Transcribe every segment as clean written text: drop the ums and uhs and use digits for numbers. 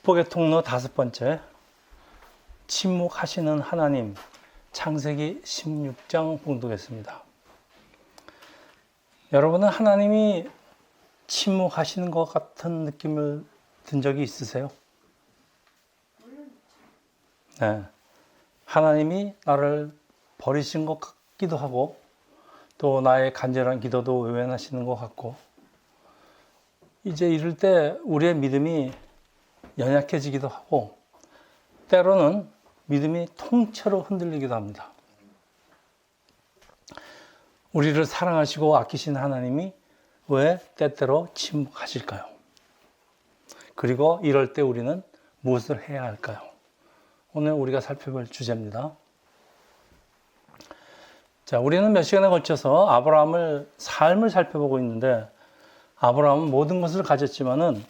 축복의 통로 5번째, 침묵하시는 하나님, 창세기 16장 봉독했습니다. 여러분은 하나님이 침묵하시는 것 같은 느낌을 든 적이 있으세요? 네. 하나님이 나를 버리신 것 같기도 하고, 또 나의 간절한 기도도 외면하시는 것 같고, 이제 이럴 때 우리의 믿음이 연약해지기도 하고, 때로는 믿음이 통째로 흔들리기도 합니다. 우리를 사랑하시고 아끼신 하나님이 왜 때때로 침묵하실까요? 그리고 이럴 때 우리는 무엇을 해야 할까요? 오늘 우리가 살펴볼 주제입니다. 자, 우리는 몇 시간에 걸쳐서 아브라함을 삶을 살펴보고 있는데, 아브라함은 모든 것을 가졌지만은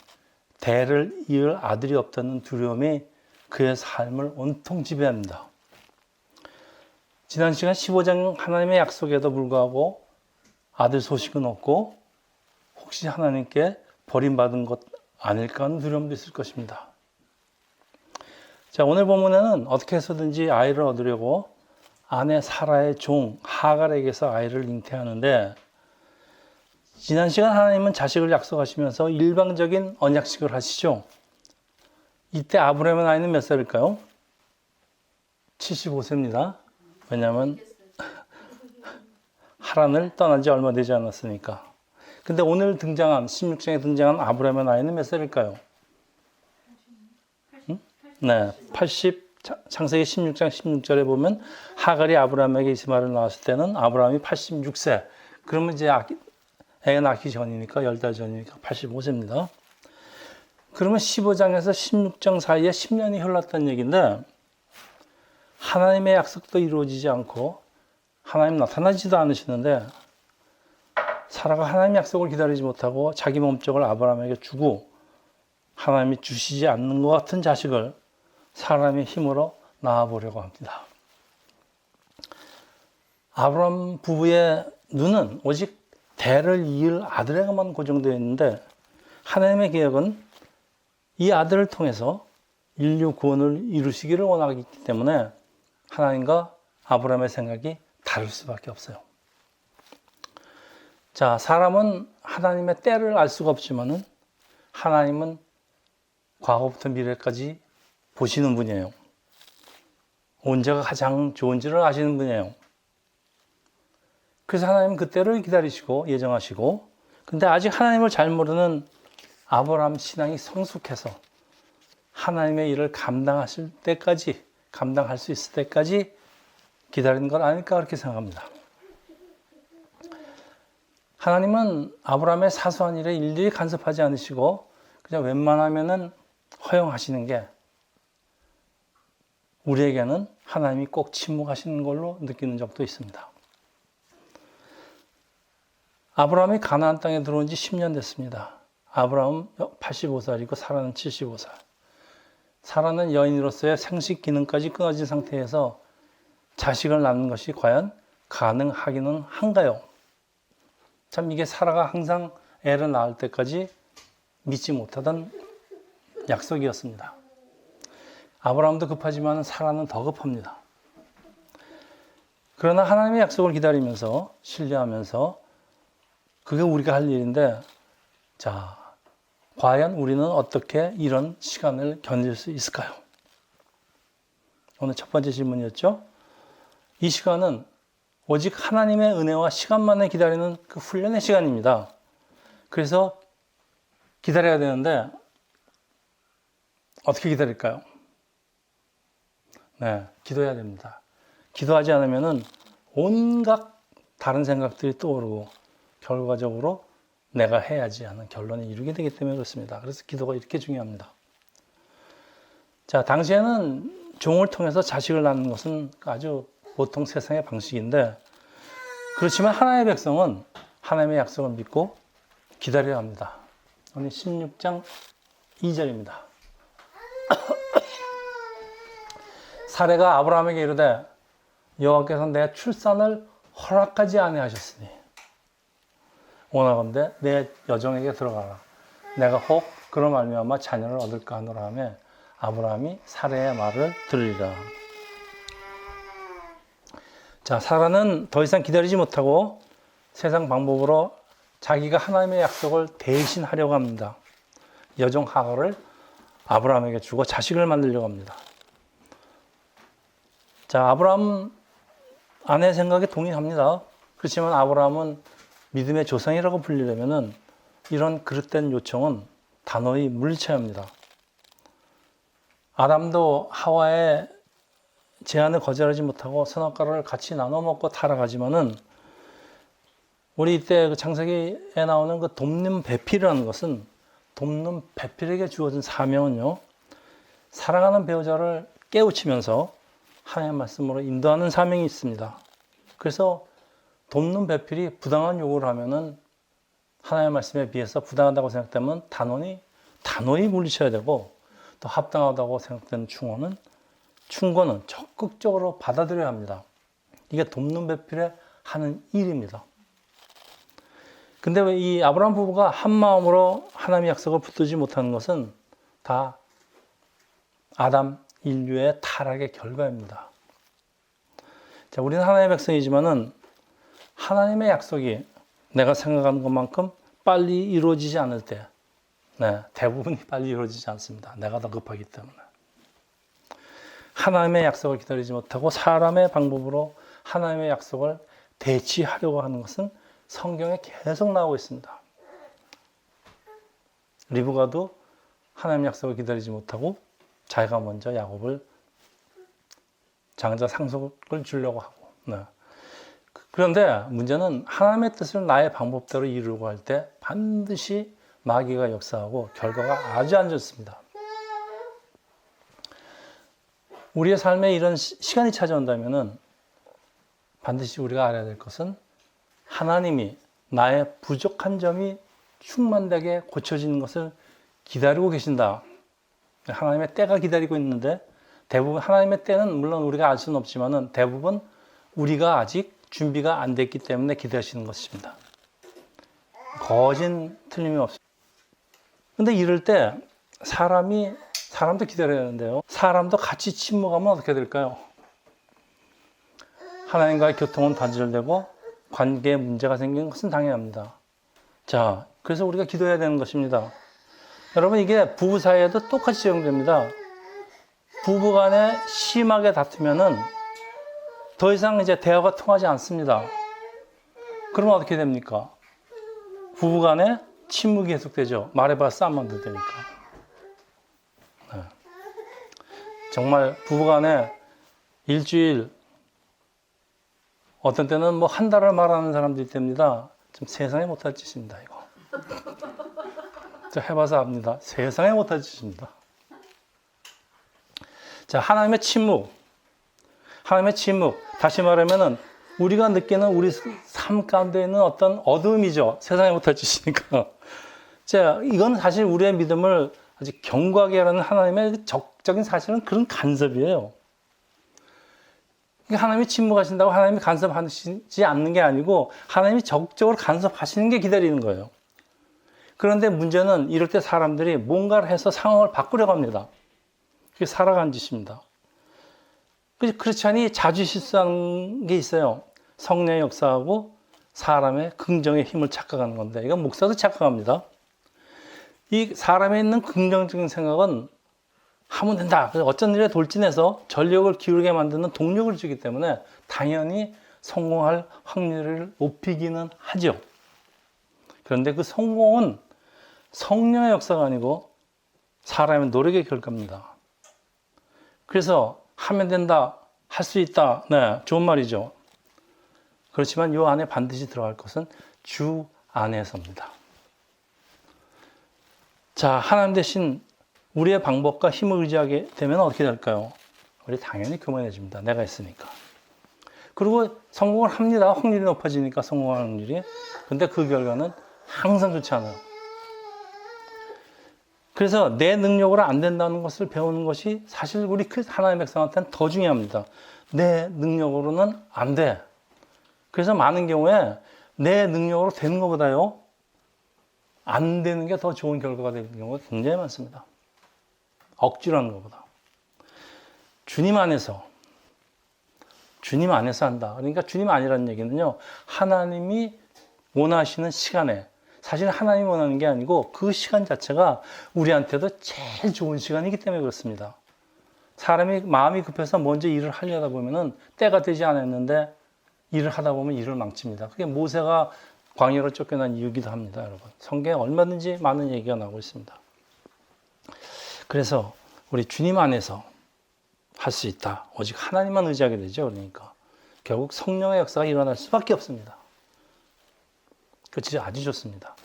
대를 이을 아들이 없다는 두려움이 그의 삶을 온통 지배합니다. 지난 시간 15장 하나님의 약속에도 불구하고 아들 소식은 없고, 혹시 하나님께 버림받은 것 아닐까 하는 두려움도 있을 것입니다. 자, 오늘 본문에는 어떻게 해서든지 아이를 얻으려고 아내 사라의 종 하갈에게서 아이를 잉태하는데, 지난 시간 하나님은 자식을 약속하시면서 일방적인 언약식을 하시죠. 이때 아브라함의 나이는 몇 살일까요? 75세입니다. 왜냐하면 하란을 떠난 지 얼마 되지 않았으니까. 근데 오늘 등장한 16장에 등장한 아브라함의 나이는 몇 살일까요? 네, 80. 창세기 16장 16절에 보면 하갈이 아브라함에게 이스마엘을 낳았을 때는 아브라함이 86세. 그러면 이제 애 낳기 전이니까 10달 전이니까 85세입니다. 그러면 15장에서 16장 사이에 10년이 흘렀다는 얘기인데, 하나님의 약속도 이루어지지 않고 하나님 나타나지도 않으시는데, 사라가 하나님의 약속을 기다리지 못하고 자기 몸종을 아브라함에게 주고 하나님이 주시지 않는 것 같은 자식을 사람의 힘으로 낳아보려고 합니다. 아브라함 부부의 눈은 오직 대를 이을 아들에게만 고정되어 있는데, 하나님의 계획은 이 아들을 통해서 인류 구원을 이루시기를 원하기 때문에 하나님과 아브라함의 생각이 다를 수밖에 없어요. 자, 사람은 하나님의 때를 알 수가 없지만은 하나님은 과거부터 미래까지 보시는 분이에요. 언제가 가장 좋은지를 아시는 분이에요. 그래서 하나님은 그때를 기다리시고 예정하시고, 근데 아직 하나님을 잘 모르는 아브라함 신앙이 성숙해서 하나님의 일을 감당하실 때까지, 감당할 수 있을 때까지 기다리는 건 아닐까 그렇게 생각합니다. 하나님은 아브라함의 사소한 일에 일일이 간섭하지 않으시고 그냥 웬만하면은 허용하시는 게, 우리에게는 하나님이 꼭 침묵하시는 걸로 느끼는 적도 있습니다. 아브라함이 가나안 땅에 들어온 지 10년 됐습니다. 아브라함은 85살이고 사라는 75살. 사라는 여인으로서의 생식 기능까지 끊어진 상태에서 자식을 낳는 것이 과연 가능하기는 한가요? 참, 이게 사라가 항상 애를 낳을 때까지 믿지 못하던 약속이었습니다. 아브라함도 급하지만 사라는 더 급합니다. 그러나 하나님의 약속을 기다리면서 신뢰하면서, 그게 우리가 할 일인데, 자, 과연 우리는 어떻게 이런 시간을 견딜 수 있을까요? 오늘 첫 번째 질문이었죠. 이 시간은 오직 하나님의 은혜와 시간만을 기다리는 그 훈련의 시간입니다. 그래서 기다려야 되는데 어떻게 기다릴까요? 네, 기도해야 됩니다. 기도하지 않으면은 온갖 다른 생각들이 떠오르고 결과적으로 내가 해야지 하는 결론에 이르게 되기 때문에 그렇습니다. 그래서 기도가 이렇게 중요합니다. 자, 당시에는 종을 통해서 자식을 낳는 것은 아주 보통 세상의 방식인데, 그렇지만 하나님의 백성은 하나님의 약속을 믿고 기다려야 합니다. 오늘 16장 2절입니다. 사레가 아브라함에게 이르되 여호와께서 내 출산을 허락하지 아니하셨으니 원하건대 내 여종에게 들어가라. 내가 혹 그로 말미암아 자녀를 얻을까 하노라 하며 아브라함이 사라의 말을 들으리라. 자, 사라는 더 이상 기다리지 못하고 세상 방법으로 자기가 하나님의 약속을 대신하려고 합니다. 여종 하갈을 아브라함에게 주고 자식을 만들려고 합니다. 자, 아브라함 아내 생각에 동의합니다. 그렇지만 아브라함은 믿음의 조상이라고 불리려면은 이런 그릇된 요청은 단호히 물리쳐야 합니다. 아담도 하와의 제안을 거절하지 못하고 선악과를 같이 나눠 먹고 타락하지만은 우리 이때 그 창세기에 나오는 그 돕는 배필이라는 것은 돕는 배필에게 주어진 사명은요, 사랑하는 배우자를 깨우치면서 하나님의 말씀으로 인도하는 사명이 있습니다. 그래서 돕는 배필이 부당한 요구를 하면은 하나님의 말씀에 비해서 부당하다고 생각되면 단호히 물리쳐야 되고, 또 합당하다고 생각되는 충고는 적극적으로 받아들여야 합니다. 이게 돕는 배필에 하는 일입니다. 근데 왜 이 아브라함 부부가 한 마음으로 하나님의 약속을 붙들지 못하는 것은 다 아담 인류의 타락의 결과입니다. 자, 우리는 하나님의 백성이지만은 하나님의 약속이 내가 생각하는 것만큼 빨리 이루어지지 않을 때, 대부분이 빨리 이루어지지 않습니다. 내가 더 급하기 때문에. 하나님의 약속을 기다리지 못하고 사람의 방법으로 하나님의 약속을 대치하려고 하는 것은 성경에 계속 나오고 있습니다. 리브가도 하나님의 약속을 기다리지 못하고 자기가 먼저 야곱을 장자 상속을 주려고 하고. 그런데 문제는 하나님의 뜻을 나의 방법대로 이루려고 할 때 반드시 마귀가 역사하고 결과가 아주 안 좋습니다. 우리의 삶에 이런 시간이 찾아온다면은 반드시 우리가 알아야 될 것은 하나님이 나의 부족한 점이 충만되게 고쳐지는 것을 기다리고 계신다. 하나님의 때가 기다리고 있는데 대부분 하나님의 때는 물론 우리가 알 수는 없지만은 대부분 우리가 아직 준비가 안 됐기 때문에 기다리시는 것입니다. 거진 틀림이 없습니다. 근데 이럴 때 사람도 기다려야 하는데요. 사람도 같이 침묵하면 어떻게 될까요? 하나님과의 교통은 단절되고 관계에 문제가 생기는 것은 당연합니다. 자, 그래서 우리가 기도해야 되는 것입니다. 여러분, 이게 부부 사이에도 똑같이 적용됩니다. 부부 간에 심하게 다투면은 더 이상 이제 대화가 통하지 않습니다. 그러면 어떻게 됩니까? 부부 간에 침묵이 계속되죠. 말해봐 싸움만 더 되니까. 정말 부부 간에 일주일, 어떤 때는 뭐 한 달을 말하는 사람도 있답니다. 좀 세상에 못할 짓입니다, 이거. 저 해봐서 압니다. 세상에 못할 짓입니다. 자, 하나님의 침묵. 다시 말하면은 우리가 느끼는 우리 삶 가운데 있는 어떤 어둠이죠. 세상에 못할 짓이니까. 자, 이건 사실 우리의 믿음을 아주 견고하게 하는 하나님의 적적인 사실은 그런 간섭이에요. 하나님이 침묵하신다고 하나님이 간섭하시지 않는 게 아니고 하나님이 적극적으로 간섭하시는 게 기다리는 거예요. 그런데 문제는 이럴 때 사람들이 뭔가를 해서 상황을 바꾸려고 합니다. 그게 살아간 짓입니다. 그렇지 않니 자주 실수하는 게 있어요. 성령의 역사하고 사람의 긍정의 힘을 착각하는 건데 이건 목사도 착각합니다. 이 사람에 있는 긍정적인 생각은 하면 된다. 어쩐 일에 돌진해서 전력을 기울게 만드는 동력을 주기 때문에 당연히 성공할 확률을 높이기는 하죠. 그런데 그 성공은 성령의 역사가 아니고 사람의 노력의 결과입니다. 그래서 하면 된다, 할 수 있다, 좋은 말이죠. 그렇지만 이 안에 반드시 들어갈 것은 주 안에서입니다. 자, 하나님 대신 우리의 방법과 힘을 의지하게 되면 어떻게 될까요? 우리 당연히 교만해집니다. 내가 있으니까. 그리고 성공을 합니다. 확률이 높아지니까 성공하는 확률이. 근데 그 결과는 항상 좋지 않아요. 그래서 내 능력으로 안 된다는 것을 배우는 것이 사실 우리 하나님의 백성한테는 더 중요합니다. 내 능력으로는 안 돼. 그래서 많은 경우에 내 능력으로 되는 것보다요, 안 되는 게 더 좋은 결과가 되는 경우가 굉장히 많습니다. 억지로 하는 것보다. 주님 안에서 한다. 그러니까 주님 아니라는 얘기는요, 하나님이 원하시는 시간에, 사실 하나님이 원하는 게 아니고 그 시간 자체가 우리한테도 제일 좋은 시간이기 때문에 그렇습니다. 사람이 마음이 급해서 먼저 일을 하려다 보면은 때가 되지 않았는데 일을 하다 보면 일을 망칩니다. 그게 모세가 광야로 쫓겨난 이유기도 합니다, 여러분. 성경에 얼마든지 많은 얘기가 나오고 있습니다. 그래서 우리 주님 안에서 할 수 있다. 오직 하나님만 의지하게 되죠. 그러니까 결국 성령의 역사가 일어날 수밖에 없습니다. 그것이 아주 좋습니다.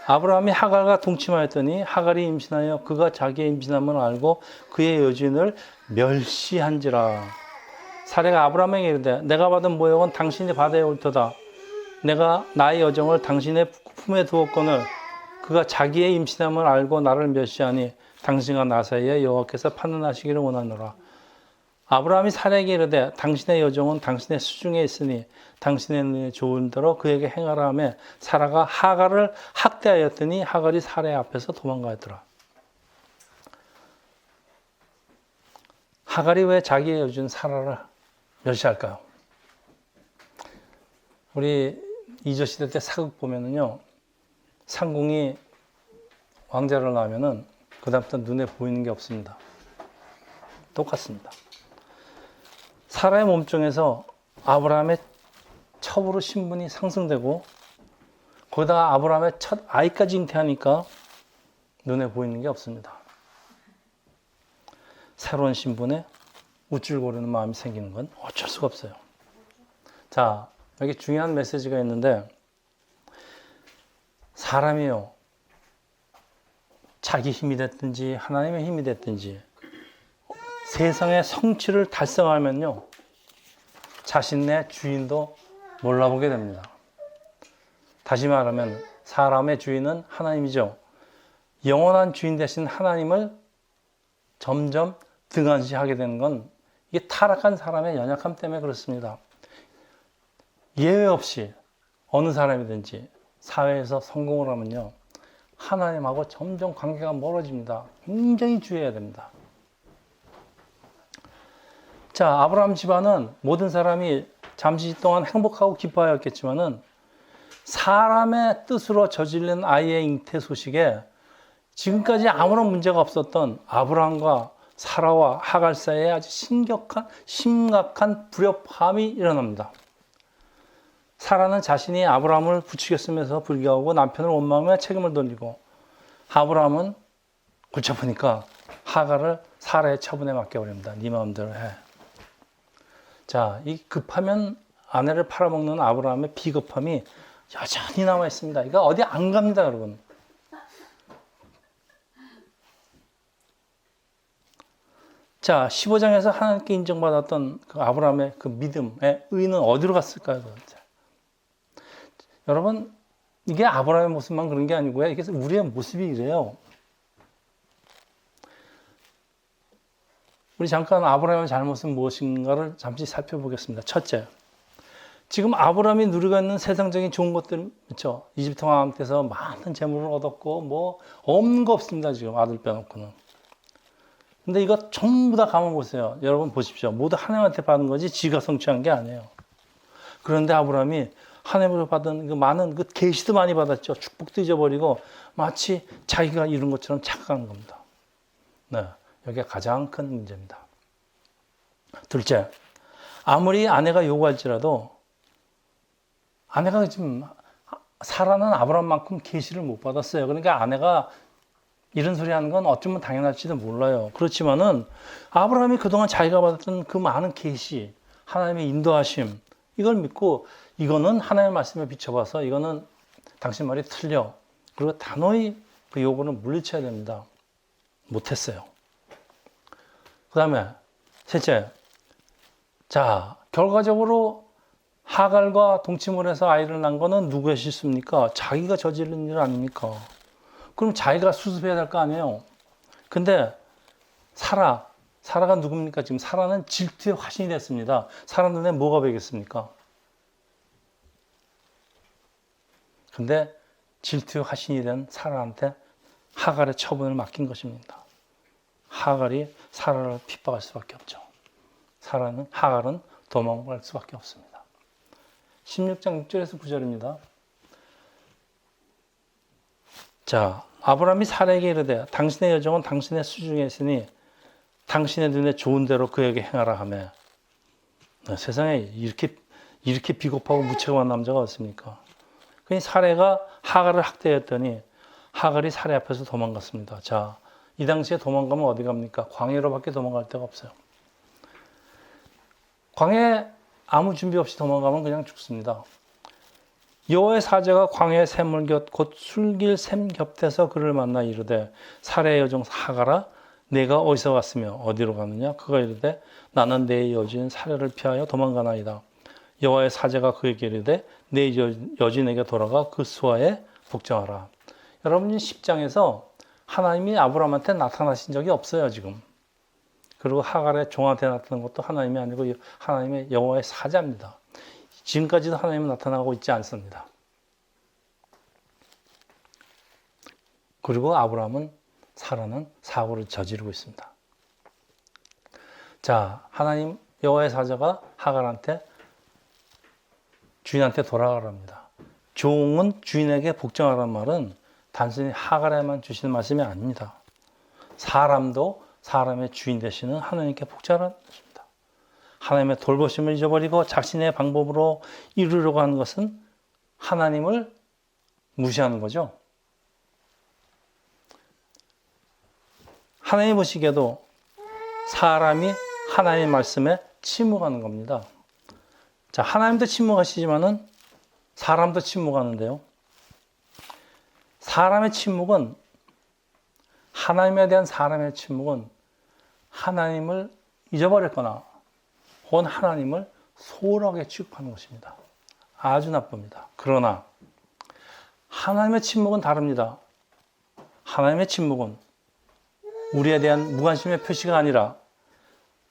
아브라함이 하갈과 동침하였더니 하갈이 임신하여 그가 자기의 임신함을 알고 그의 여주인을 멸시한지라. 사례가 아브라함에게 이르되 내가 받은 모욕은 당신이 받아야 올 터다. 내가 나의 여정을 당신의 품에 두었거늘 그가 자기의 임신함을 알고 나를 멸시하니 당신과 나 사이에 여호와께서 판단하시기를 원하노라. 아브라함이 사례에게 이르되 당신의 여종은 당신의 수중에 있으니 당신의 눈에 좋은 대로 그에게 행하라 하며 사라가 하갈을 학대하였더니 하갈이 사례 앞에서 도망가였더라. 하갈이 왜 자기의 여종 사라를 멸시할까요? 우리 이조시대 때 사극 보면은요, 상궁이 왕자를 낳으면은 그다음부터 눈에 보이는 게 없습니다. 똑같습니다. 사라의 몸종에서 아브라함의 첩으로 신분이 상승되고 거기다가 아브라함의 첫 아이까지 잉태하니까 눈에 보이는 게 없습니다. 새로운 신분에 우쭐거리는 마음이 생기는 건 어쩔 수가 없어요. 자, 여기 중요한 메시지가 있는데, 사람이요, 자기 힘이 됐든지 하나님의 힘이 됐든지 세상의 성취를 달성하면요, 자신의 주인도 몰라보게 됩니다. 다시 말하면 사람의 주인은 하나님이죠. 영원한 주인 되신 하나님을 점점 등한시하게 되는 건 이게 타락한 사람의 연약함 때문에 그렇습니다. 예외 없이 어느 사람이든지 사회에서 성공을 하면요, 하나님하고 점점 관계가 멀어집니다. 굉장히 주의해야 됩니다. 자, 아브라함 집안은 모든 사람이 잠시 동안 행복하고 기뻐하였겠지만은 사람의 뜻으로 저질른 아이의 잉태 소식에 지금까지 아무런 문제가 없었던 아브라함과 사라와 하갈 사이에 아주 심각한 불협화음이 일어납니다. 사라는 자신이 아브라함을 부추겼으면서 불교하고 남편을 원망하며 책임을 돌리고, 아브라함은 골치 아프니까 하갈을 사라의 처분에 맡겨버립니다. 네 마음대로 해. 자, 이 급하면 아내를 팔아먹는 아브라함의 비겁함이 여전히 남아 있습니다. 이거 어디 안 갑니다, 여러분. 자, 15장에서 하나님께 인정받았던 그 아브라함의 그 믿음의 의는 어디로 갔을까요? 여러분, 이게 아브라함의 모습만 그런 게 아니고요. 이게 우리의 모습이 이래요. 우리 잠깐 아브라함의 잘못은 무엇인가를 잠시 살펴보겠습니다. 첫째, 지금 아브라함이 누리고 있는 세상적인 좋은 것들, 그렇죠? 이집트 왕 때서 많은 재물을 얻었고 뭐 없는 거 없습니다. 지금 아들 빼놓고는. 근데 이거 전부 다 가만 보세요. 여러분 보십시오. 모두 하나님한테 받은 거지 지가 성취한 게 아니에요. 그런데 아브라함이 하나님으로 받은 그 많은 그 계시도 많이 받았죠. 축복도 잊어버리고 마치 자기가 이룬 것처럼 착각한 겁니다. 네, 여기가 가장 큰 문제입니다. 둘째, 아무리 아내가 요구할지라도 아내가 지금 사라는 아브라함만큼 계시를 못 받았어요. 그러니까 아내가 이런 소리 하는 건 어쩌면 당연할지도 몰라요. 그렇지만은 아브라함이 그동안 자기가 받았던 그 많은 계시, 하나님의 인도하심, 이걸 믿고 이거는 하나님의 말씀에 비춰봐서 이거는 당신 말이 틀려. 그리고 단호히 그 요구를 물리쳐야 됩니다. 못했어요. 그 다음에 셋째, 자, 결과적으로 하갈과 동침을 해서 아이를 낳은 거는 누구의 실수입니까? 자기가 저지른 일 아닙니까? 그럼 자기가 수습해야 될 거 아니에요? 근데 사라가 누굽니까? 지금 사라는 질투의 화신이 됐습니다. 사라 눈에 뭐가 보이겠습니까? 근데 질투의 화신이 된 사라한테 하갈의 처분을 맡긴 것입니다. 하갈이 사라를 핍박할 수밖에 없죠. 하갈은 도망갈 수밖에 없습니다. 16장 6절에서 9절입니다. 자, 아브라함이 사라에게 이르되 당신의 여종은 당신의 수중에 있으니 당신의 눈에 좋은 대로 그에게 행하라 하며. 세상에 이렇게 비겁하고 무책임한 남자가 없습니까? 그러니 사라가 하갈을 학대했더니 하갈이 사라 앞에서 도망갔습니다. 자, 이 당시에 도망가면 어디 갑니까? 광야로밖에 도망갈 데가 없어요. 광야에 아무 준비 없이 도망가면 그냥 죽습니다. 여호와의 사자가 광야의 샘물 곁 곧 술길 샘 곁에서 그를 만나 이르되 사라의 여종 하갈아 내가 어디서 왔으며 어디로 가느냐? 그가 이르되 나는 내 여주인 사라를 피하여 도망가나이다. 여호와의 사자가 그에게 이르되 내 여주인에게 돌아가 그 수하에 복종하라. 여러분 10장에서 하나님이 아브라함한테 나타나신 적이 없어요 지금. 그리고 하갈의 종한테 나타난 것도 하나님이 아니고 하나님의 여호와의 사자입니다. 지금까지도 하나님은 나타나고 있지 않습니다. 그리고 아브라함은 사라는 사고를 저지르고 있습니다. 자, 하나님 여호와의 사자가 하갈한테 주인한테 돌아가랍니다. 종은 주인에게 복종하라는 말은 단순히 하갈에만 주시는 말씀이 아닙니다. 사람도 사람의 주인 되시는 하나님께 복종하라는 것입니다. 하나님의 돌보심을 잊어버리고 자신의 방법으로 이루려고 하는 것은 하나님을 무시하는 거죠. 하나님 보시기에도 사람이 하나님의 말씀에 침묵하는 겁니다. 자, 하나님도 침묵하시지만은 사람도 침묵하는데요. 사람의 침묵은 하나님에 대한 사람의 침묵은 하나님을 잊어버렸거나 혹은 하나님을 소홀하게 취급하는 것입니다. 아주 나쁩니다. 그러나 하나님의 침묵은 다릅니다. 하나님의 침묵은 우리에 대한 무관심의 표시가 아니라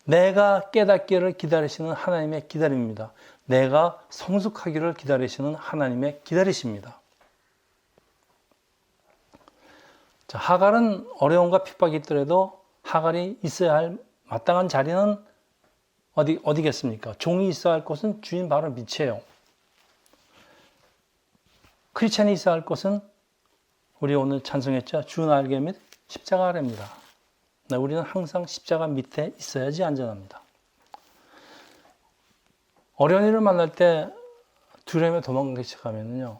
내가 깨닫기를 기다리시는 하나님의 기다림입니다. 내가 성숙하기를 기다리시는 하나님의 기다리십니다. 자, 하갈은 어려움과 핍박이 있더라도 하갈이 있어야 할 마땅한 자리는 어디겠습니까? 종이 있어야 할 곳은 주인 바로 밑이에요. 크리스찬이 있어야 할 곳은 우리 오늘 찬송했죠. 주 날개 및 십자가 아래입니다. 우리는 항상 십자가 밑에 있어야지 안전합니다. 어려운 일을 만날 때 두려움에 도망가기 시작하면요,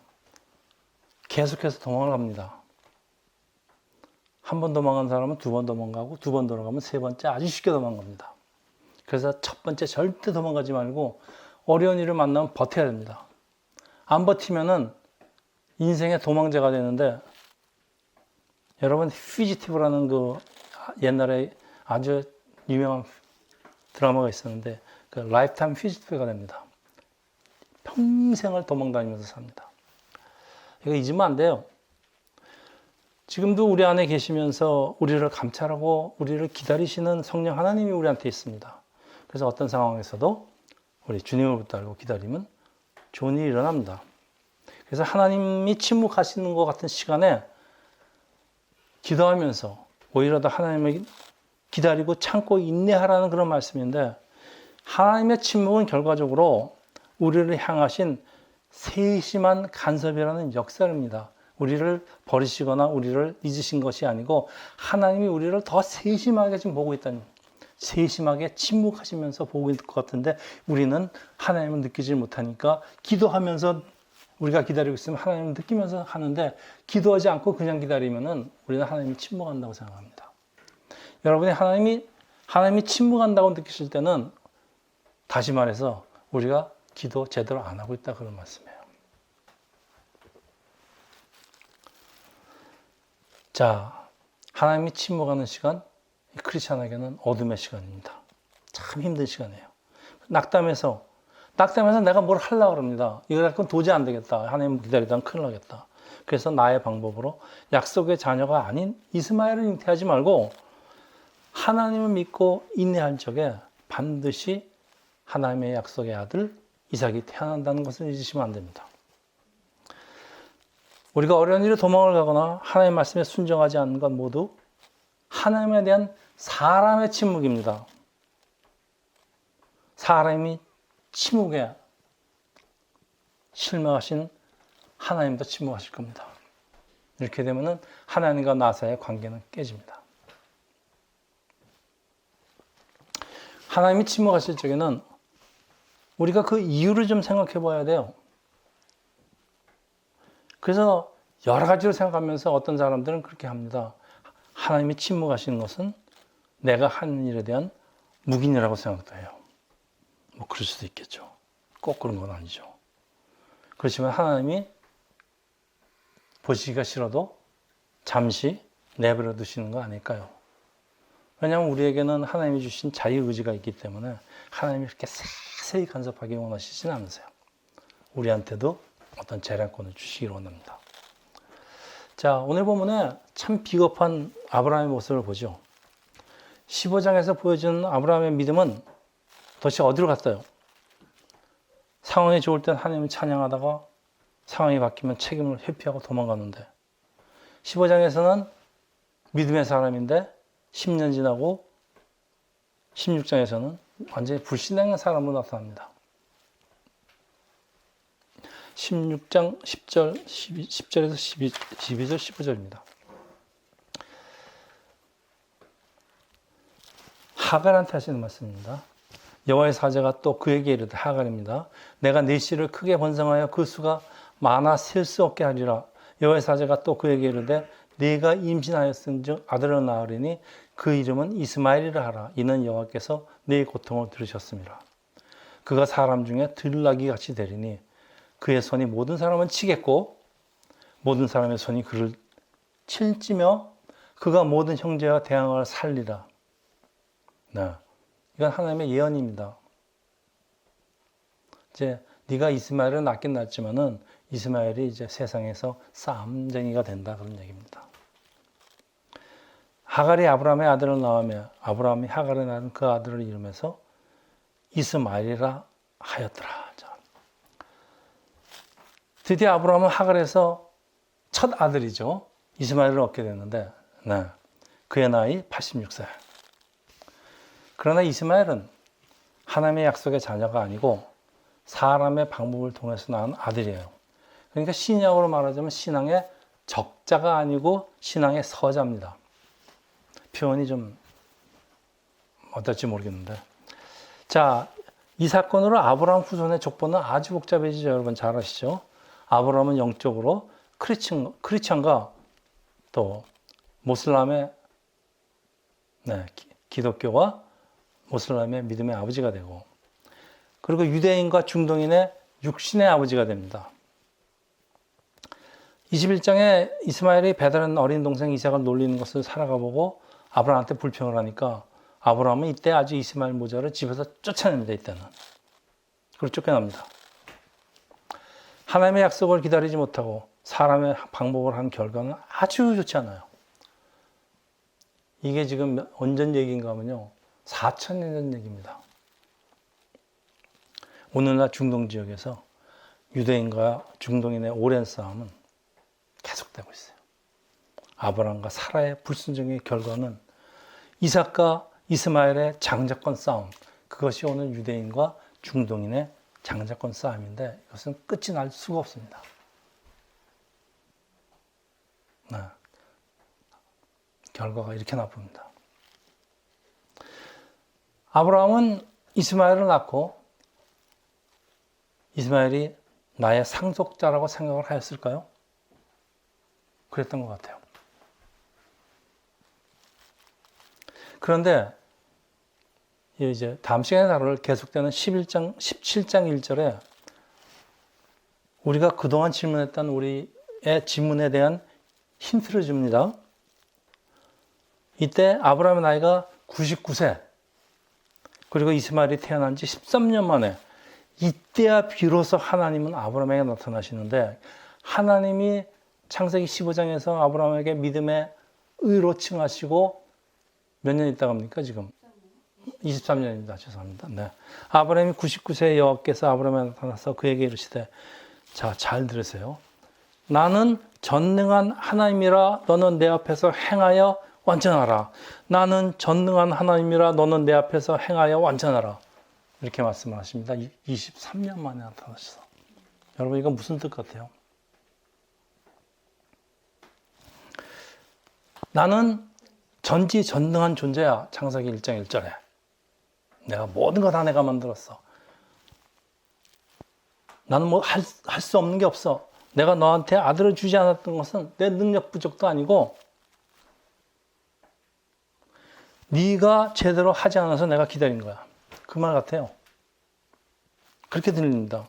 계속해서 도망을 갑니다. 한 번 도망간 사람은 두 번 도망가고 두 번 도망가면 세 번째 아주 쉽게 도망갑니다. 그래서 첫 번째 절대 도망가지 말고 어려운 일을 만나면 버텨야 됩니다. 안 버티면은 인생의 도망자가 되는데, 여러분 퓨지티브라는 그 옛날에 아주 유명한 드라마가 있었는데 그 라이프타임 퓨지티브가 됩니다. 평생을 도망다니면서 삽니다. 이거 잊으면 안 돼요. 지금도 우리 안에 계시면서 우리를 감찰하고 우리를 기다리시는 성령 하나님이 우리한테 있습니다. 그래서 어떤 상황에서도 우리 주님을 붙들고 기다리면 좋은 일이 일어납니다. 그래서 하나님이 침묵하시는 것 같은 시간에 기도하면서 오히려 더 하나님을 기다리고 참고 인내하라는 그런 말씀인데, 하나님의 침묵은 결과적으로 우리를 향하신 세심한 간섭이라는 역사입니다. 우리를 버리시거나 우리를 잊으신 것이 아니고 하나님이 우리를 더 세심하게 지금 보고 있다는, 세심하게 침묵하시면서 보고 있을 것 같은데 우리는 하나님을 느끼지 못하니까 기도하면서 우리가 기다리고 있으면 하나님을 느끼면서 하는데, 기도하지 않고 그냥 기다리면은 우리는 하나님이 침묵한다고 생각합니다. 여러분이 하나님이 침묵한다고 느끼실 때는 다시 말해서 우리가 기도 제대로 안 하고 있다 그런 말씀이에요. 자, 하나님이 침묵하는 시간, 크리스찬에게는 어둠의 시간입니다. 참 힘든 시간이에요. 낙담해서 내가 뭘 하려고 합니다. 이거 갖고는 도저히 안 되겠다. 하나님 기다리다가 큰일 나겠다. 그래서 나의 방법으로 약속의 자녀가 아닌 이스마엘을 잉태하지 말고 하나님을 믿고 인내할 적에 반드시 하나님의 약속의 아들 이삭이 태어난다는 것을 잊으시면 안 됩니다. 우리가 어려운 일에 도망을 가거나 하나님의 말씀에 순종하지 않는 것 모두 하나님에 대한 사람의 침묵입니다. 사람이 침묵에 실망하신 하나님도 침묵하실 겁니다. 이렇게 되면은 하나님과 나 사이의 관계는 깨집니다. 하나님이 침묵하실 적에는 우리가 그 이유를 좀 생각해 봐야 돼요. 그래서 여러 가지로 생각하면서 어떤 사람들은 그렇게 합니다. 하나님이 침묵하시는 것은 내가 하는 일에 대한 묵인이라고 생각도 해요. 뭐 그럴 수도 있겠죠. 꼭 그런 건 아니죠. 그렇지만 하나님이 보시기가 싫어도 잠시 내버려 두시는 거 아닐까요? 왜냐하면 우리에게는 하나님이 주신 자유의지가 있기 때문에 하나님이 이렇게 세세히 간섭하기 원하시진 않으세요. 우리한테도 어떤 재량권을 주시기를 원합니다. 자, 오늘 본문에 참 비겁한 아브라함의 모습을 보죠. 15장에서 보여주는 아브라함의 믿음은 도대체 어디로 갔어요? 상황이 좋을 땐 하나님을 찬양하다가 상황이 바뀌면 책임을 회피하고 도망가는데 15장에서는 믿음의 사람인데 10년 지나고 16장에서는 완전히 불신앙의 사람으로 나타납니다. 16장 10절, 10절에서 12절, 15절입니다. 하갈한테 하시는 말씀입니다. 여호와의 사자가 또 그에게 이르되 하갈입니다. 내가 네 씨를 크게 번성하여 그 수가 많아 셀 수 없게 하리라. 여호와의 사자가 또 그에게 이르되 네가 임신하였은즉 아들을 낳으리니 그 이름은 이스마엘이라 하라. 이는 여호와께서 네 고통을 들으셨음이라. 그가 사람 중에 들나귀 같이 되리니 그의 손이 모든 사람은 치겠고 모든 사람의 손이 그를 칠지며 그가 모든 형제와 대항하여 살리라. 네. 이건 하나님의 예언입니다. 이제 네가 이스마엘을 낳긴 낳지만은 이스마엘이 이제 세상에서 싸움쟁이가 된다 그런 얘기입니다. 하갈이 아브라함의 아들을 낳으며 아브라함이 하갈에 낳은 그 아들을 이름해서 이스마엘이라 하였더라. 드디어 아브라함은 하갈에서 첫 아들이죠. 이스마엘을 얻게 됐는데 네. 그의 나이 86세. 그러나 이스마엘은 하나님의 약속의 자녀가 아니고 사람의 방법을 통해서 낳은 아들이에요. 그러니까 신약으로 말하자면 신앙의 적자가 아니고 신앙의 서자입니다. 표현이 좀 어떨지 모르겠는데. 자, 이 사건으로 아브라함 후손의 족보는 아주 복잡해지죠. 여러분 잘 아시죠? 아브라함은 영적으로 크리스천과 또 모슬람의 기독교와 모슬람의 믿음의 아버지가 되고 그리고 유대인과 중동인의 육신의 아버지가 됩니다. 21장에 이스마엘이 배다른 어린 동생 이삭을 놀리는 것을 살아가 보고 아브라함한테 불평을 하니까 아브라함은 이때 아주 이스마엘 모자를 집에서 쫓아냅니다. 이때는. 그리고 쫓겨납니다. 하나님의 약속을 기다리지 못하고 사람의 방법을 한 결과는 아주 좋지 않아요. 이게 지금 언전 얘기인가 하면요. 4,000년 전 얘기입니다. 오늘날 중동 지역에서 유대인과 중동인의 오랜 싸움은 계속되고 있어요. 아브라함과 사라의 불순종의 결과는 이삭과 이스마엘의 장자권 싸움, 그것이 오늘 유대인과 중동인의 장자권 싸움인데 이것은 끝이 날 수가 없습니다. 네. 결과가 이렇게 나쁩니다. 아브라함은 이스마엘을 낳고 이스마엘이 나의 상속자라고 생각을 하였을까요? 그랬던 것 같아요. 그런데 이제 다음 시간에 다룰 계속되는 17장 1절에 우리가 그동안 질문했던 우리의 질문에 대한 힌트를 줍니다. 이때 아브라함의 나이가 99세 그리고 이스마엘이 태어난 지 13년 만에 이때야 비로소 하나님은 아브라함에게 나타나시는데 하나님이 창세기 15장에서 아브라함에게 믿음의 의로 칭하시고 몇 년 있다고 합니까 지금? 23년입니다. 죄송합니다. 네. 아브라함이 99세의 여호와께서 아브라함에 나타나서 그에게 이르시되 자, 잘 들으세요. 나는 전능한 하나님이라 너는 내 앞에서 행하여 완전하라. 나는 전능한 하나님이라 너는 내 앞에서 행하여 완전하라. 이렇게 말씀하십니다. 23년 만에 나타나셔서. 여러분 이건 무슨 뜻 같아요? 나는 전지전능한 존재야. 창세기 1장 1절에. 내가 모든 거 다 내가 만들었어. 나는 뭐 할 수 없는 게 없어. 내가 너한테 아들을 주지 않았던 것은 내 능력 부족도 아니고 네가 제대로 하지 않아서 내가 기다린 거야. 그 말 같아요. 그렇게 들립니다.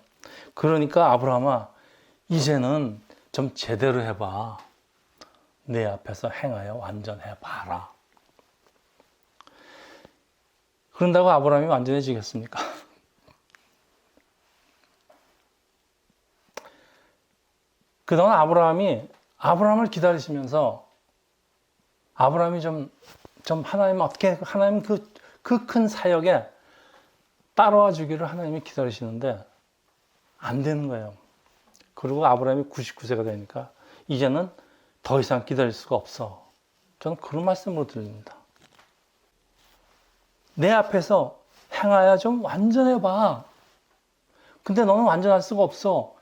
그러니까 아브라함아, 이제는 좀 제대로 해봐. 내 앞에서 행하여 완전해봐라. 그런다고 아브라함이 완전해지겠습니까? 그동안 아브라함을 기다리시면서 아브라함이 좀 하나님 어떻게, 하나님 그 큰 사역에 따라와 주기를 하나님이 기다리시는데 안 되는 거예요. 그리고 아브라함이 99세가 되니까 이제는 더 이상 기다릴 수가 없어. 저는 그런 말씀으로 들립니다. 내 앞에서 행하여 좀 완전해봐. 근데 너는 완전할 수가 없어.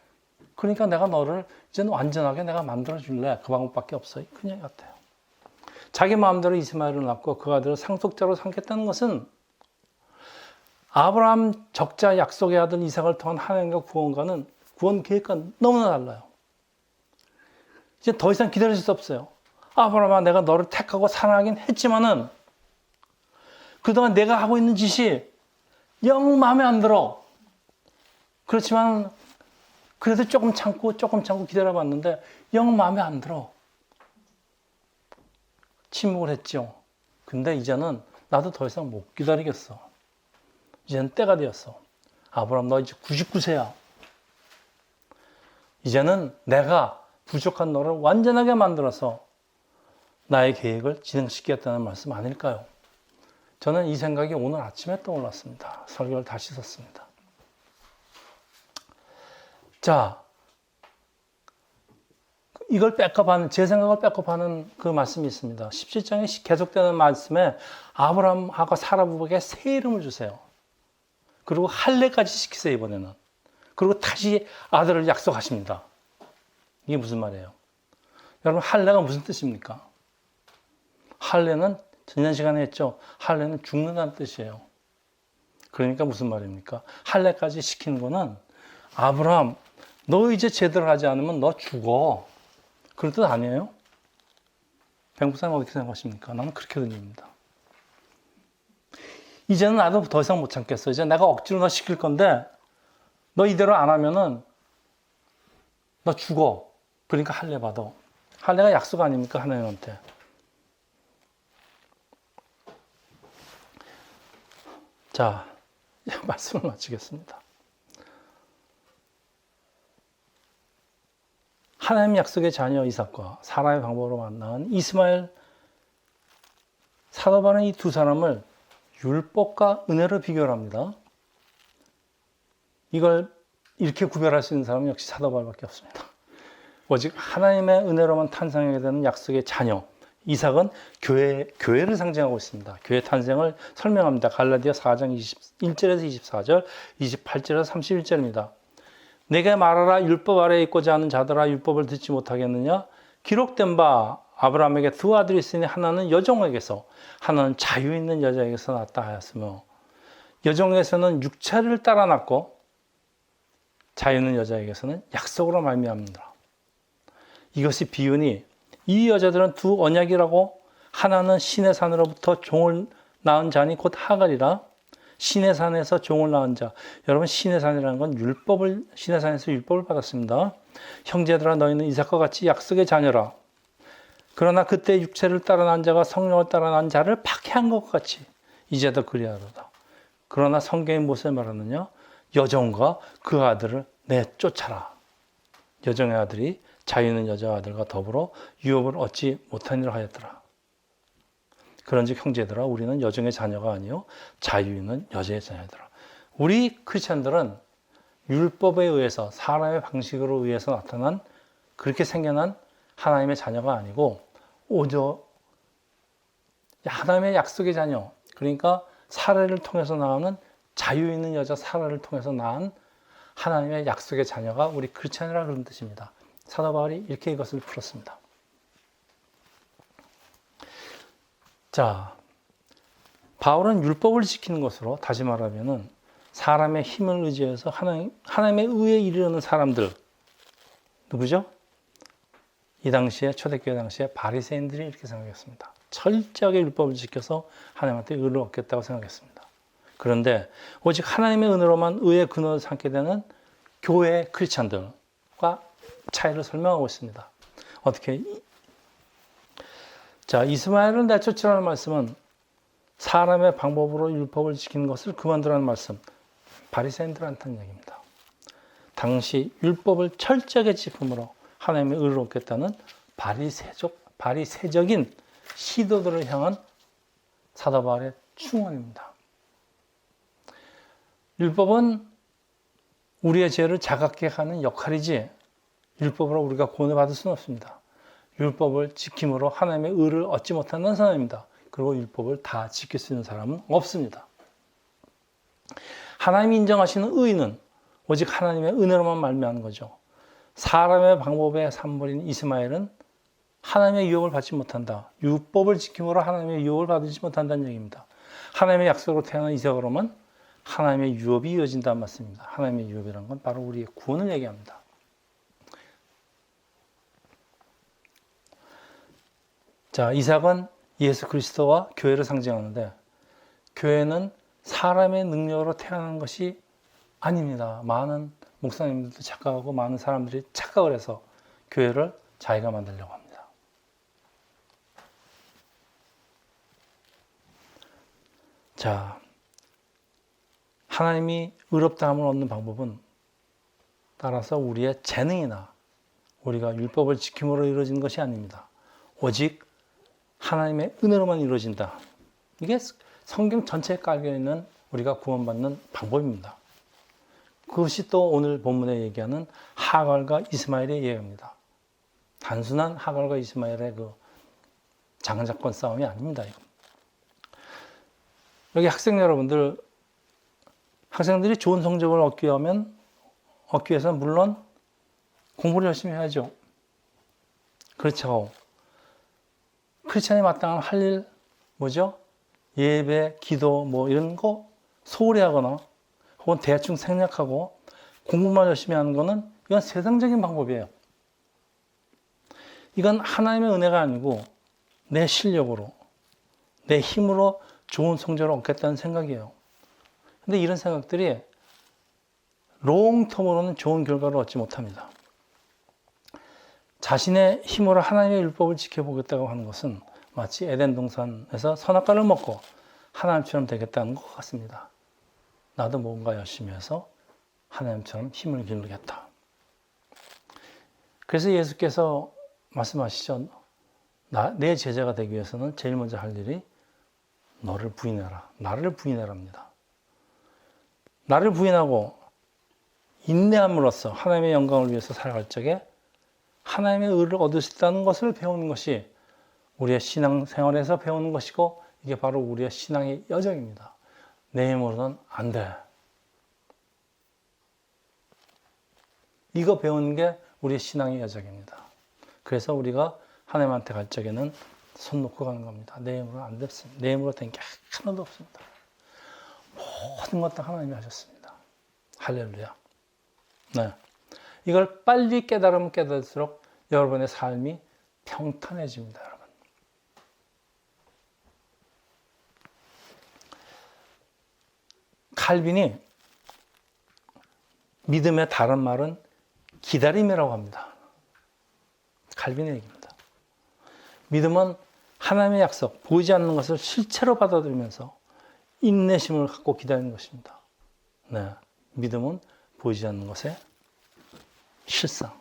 그러니까 내가 너를 이제는 완전하게 내가 만들어줄래. 그 방법밖에 없어. 그 얘기 같아요. 자기 마음대로 이스마엘을 낳고 그 아들을 상속자로 삼겠다는 것은 아브라함 적자 약속의 아들 이삭을 통한 하나님과 구원과는 구원 계획과 너무나 달라요. 이제 더 이상 기다릴 수 없어요. 아브라함아, 내가 너를 택하고 사랑하긴 했지만은 그동안 내가 하고 있는 짓이 영 마음에 안 들어. 그렇지만 그래도 조금 참고 기다려봤는데 영 마음에 안 들어. 침묵을 했죠. 근데 이제는 나도 더 이상 못 기다리겠어. 이제는 때가 되었어. 아브라함, 너 이제 99세야. 이제는 내가 부족한 너를 완전하게 만들어서 나의 계획을 진행시키겠다는 말씀 아닐까요? 저는 이 생각이 오늘 아침에 떠올랐습니다. 설교를 다시 썼습니다. 자, 이걸 백업하는, 제 생각을 백업하는 그 말씀이 있습니다. 17장에 계속되는 말씀에 아브라함하고 사라 부부에게 새 이름을 주세요. 그리고 할례까지 시키세요, 이번에는. 그리고 다시 아들을 약속하십니다. 이게 무슨 말이에요? 여러분, 할례가 무슨 뜻입니까? 할례는 지난 시간에 했죠. 할례는 죽는다는 뜻이에요. 그러니까 무슨 말입니까? 할례까지 시키는 거는 아브라함, 너 이제 제대로 하지 않으면 너 죽어. 그런 뜻 아니에요? 백목사님 어떻게 생각하십니까? 나는 그렇게 들립니다. 이제는 나도 더 이상 못 참겠어. 이제 내가 억지로 너 시킬 건데 너 이대로 안 하면은 너 죽어. 그러니까 할례 받아. 할례가 약속 아닙니까? 하나님한테. 자, 말씀을 마치겠습니다. 하나님 약속의 자녀 이삭과 사라의 방법으로 만난 이스마엘, 사도 바울은 이 두 사람을 율법과 은혜로 비교를 합니다. 이걸 이렇게 구별할 수 있는 사람은 역시 사도 바울밖에 없습니다. 오직 하나님의 은혜로만 탄생하게 되는 약속의 자녀 이삭은 교회를 상징하고 있습니다. 교회 탄생을 설명합니다. 갈라디아 4장 21절에서 24절, 28절에서 31절입니다. 내게 말하라. 율법 아래에 있고자 하는 자들아, 율법을 듣지 못하겠느냐? 기록된 바 아브라함에게 두 아들이 있으니 하나는 여종에게서 하나는 자유 있는 여자에게서 낳았다 하였으며, 여종에서는 육체를 따라 낳고 자유 있는 여자에게서는 약속으로 말미암는다. 이것이 비유니 이 여자들은 두 언약이라고, 하나는 시내 산으로부터 종을 낳은 자니 곧 하갈이라. 시내 산에서 종을 낳은 자. 여러분, 시내 산이라는 건 시내 산에서 율법을 받았습니다. 형제들아, 너희는 이삭과 같이 약속의 자녀라. 그러나 그때 육체를 따라 난 자가 성령을 따라 난 자를 박해한 것 같이 이제도 그리하도다. 그러나 성경이 무엇을 말하느냐? 여종과 그 아들을 내쫓아라. 여종의 아들이 자유 있는 여자 아들과 더불어 유업을 얻지 못하니라 하였더라. 그런즉 형제들아, 우리는 여종의 자녀가 아니요 자유 있는 여자의 자녀들아. 우리 크리스천들은 율법에 의해서, 사람의 방식으로 의해서 나타난, 그렇게 생겨난 하나님의 자녀가 아니고 오저 하나님의 약속의 자녀, 그러니까 사라를 통해서 나오는 자유 있는 여자 사라를 통해서 낳은 하나님의 약속의 자녀가 우리 크리스찬이라 그런 뜻입니다. 사도 바울이 이렇게 이것을 풀었습니다. 자, 바울은 율법을 지키는 것으로, 다시 말하면은 사람의 힘을 의지해서 하나님의 의에 이르는 사람들, 누구죠? 이 당시에, 초대교회 당시에 바리새인들이 이렇게 생각했습니다. 철저하게 율법을 지켜서 하나님한테 의를 얻겠다고 생각했습니다. 그런데 오직 하나님의 은혜로만 의의 근원을 삼게 되는 교회 크리스찬들과 차이를 설명하고 있습니다. 어떻게? 자, 이스마엘을 내쫓으라는 말씀은 사람의 방법으로 율법을 지키는 것을 그만두라는 말씀, 바리새인들한테는 얘기입니다. 당시 율법을 철저하게 지킴으로 하나님의 의를 얻겠다는 바리새적인 시도들을 향한 사도 바울의 충원입니다. 율법은 우리의 죄를 자각케 하는 역할이지 율법으로 우리가 구원을 받을 수는 없습니다. 율법을 지킴으로 하나님의 의를 얻지 못하는 사람입니다. 그리고 율법을 다 지킬 수 있는 사람은 없습니다. 하나님이 인정하시는 의는 오직 하나님의 은혜로만 말미암는 거죠. 사람의 방법의 산물인 이스마엘은 하나님의 유업을 받지 못한다. 율법을 지킴으로 하나님의 유업을 받지 못한다는 얘기입니다. 하나님의 약속으로 태어난 이삭으로만 하나님의 유업이 이어진다는 말씀입니다. 하나님의 유업이라는 건 바로 우리의 구원을 얘기합니다. 자, 이삭은 예수 그리스도와 교회를 상징하는데 교회는 사람의 능력으로 태어난 것이 아닙니다. 많은 목사님들도 착각하고 많은 사람들이 착각을 해서 교회를 자기가 만들려고 합니다. 자, 하나님이 의롭다함을 얻는 방법은 따라서 우리의 재능이나 우리가 율법을 지킴으로 이루어지는 것이 아닙니다. 오직 하나님의 은혜로만 이루어진다. 이게 성경 전체에 깔려있는 우리가 구원받는 방법입니다. 그것이 또 오늘 본문에 얘기하는 하갈과 이스마엘의 이야기입니다. 단순한 하갈과 이스마엘의 그 장자권 싸움이 아닙니다. 이거. 여기 학생 여러분들, 학생들이 좋은 성적을 얻기 위해서는 물론 공부를 열심히 해야죠. 그렇죠. 크리스찬이 마땅한 할 일, 뭐죠? 예배, 기도, 뭐 이런 거 소홀히 하거나 혹은 대충 생략하고 공부만 열심히 하는 거는 이건 세상적인 방법이에요. 이건 하나님의 은혜가 아니고 내 실력으로, 내 힘으로 좋은 성적을 얻겠다는 생각이에요. 근데 이런 생각들이 롱텀으로는 좋은 결과를 얻지 못합니다. 자신의 힘으로 하나님의 율법을 지켜보겠다고 하는 것은 마치 에덴 동산에서 선악과를 먹고 하나님처럼 되겠다는 것 같습니다. 나도 뭔가 열심히 해서 하나님처럼 힘을 기르겠다. 그래서 예수께서 말씀하시죠. 내 제자가 되기 위해서는 제일 먼저 할 일이 너를 부인해라. 나를 부인해라입니다. 나를 부인하고 인내함으로써 하나님의 영광을 위해서 살아갈 적에 하나님의 의를 얻을 수 있다는 것을 배우는 것이 우리의 신앙생활에서 배우는 것이고 이게 바로 우리의 신앙의 여정입니다. 내 힘으로는 안 돼. 이거 배우는 게 우리의 신앙의 여정입니다. 그래서 우리가 하나님한테 갈 적에는 손 놓고 가는 겁니다. 내 힘으로는 안 됐습니다. 내 힘으로 된 게 하나도 없습니다. 모든 것 다 하나님이 하셨습니다. 할렐루야. 네. 이걸 빨리 깨달으면 깨달을수록 여러분의 삶이 평탄해집니다, 여러분. 칼빈이 믿음의 다른 말은 기다림이라고 합니다. 칼빈의 얘기입니다. 믿음은 하나님의 약속, 보이지 않는 것을 실체로 받아들이면서 인내심을 갖고 기다리는 것입니다. 네. 믿음은 보이지 않는 것의 실상.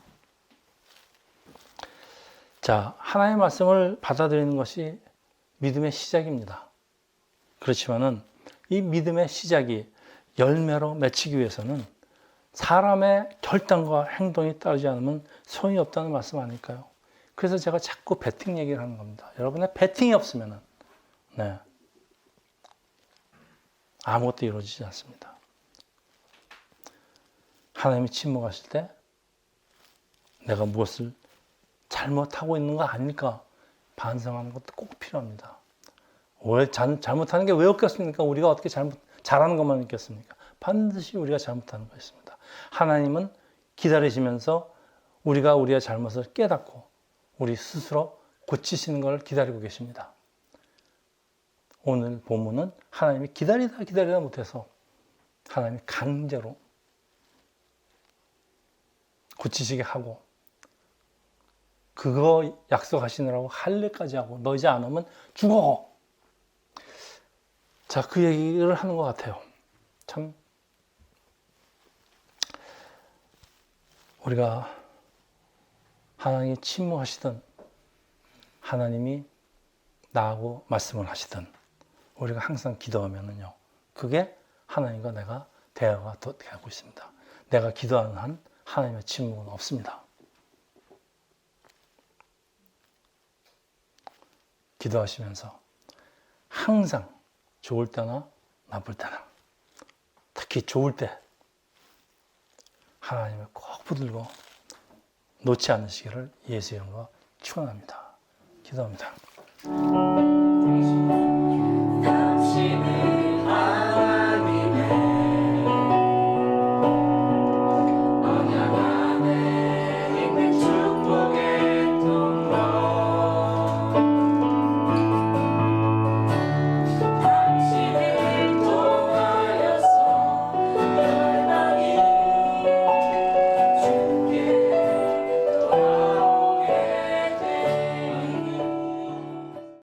자, 하나님의 말씀을 받아들이는 것이 믿음의 시작입니다. 그렇지만은 이 믿음의 시작이 열매로 맺히기 위해서는 사람의 결단과 행동이 따르지 않으면 소용이 없다는 말씀 아닐까요? 그래서 제가 자꾸 배팅 얘기를 하는 겁니다. 여러분의 배팅이 없으면은, 네. 아무것도 이루어지지 않습니다. 하나님이 침묵하실 때 내가 무엇을 잘못하고 있는 거 아닐까 반성하는 것도 꼭 필요합니다. 왜 잘못하는 게 왜 없겠습니까? 우리가 어떻게 잘하는 것만 있겠습니까? 반드시 우리가 잘못하는 거 있습니다. 하나님은 기다리시면서 우리가 우리의 잘못을 깨닫고 우리 스스로 고치시는 걸 기다리고 계십니다. 오늘 본문은 하나님이 기다리다 못해서 하나님이 강제로 고치시게 하고 그거 약속하시느라고 할례까지 하고 너지 않으면 죽어. 자, 그 얘기를 하는 것 같아요. 참 우리가 하나님이 침묵하시든 하나님이 나하고 말씀을 하시든 우리가 항상 기도하면은요, 그게 하나님과 내가 대화가 되고 있습니다. 내가 기도하는 한 하나님의 침묵은 없습니다. 기도하시면서 항상 좋을 때나 나쁠 때나 특히 좋을 때 하나님을 꼭 붙들고 놓지 않으시기를 예수 이름으로 축원합니다. 기도합니다.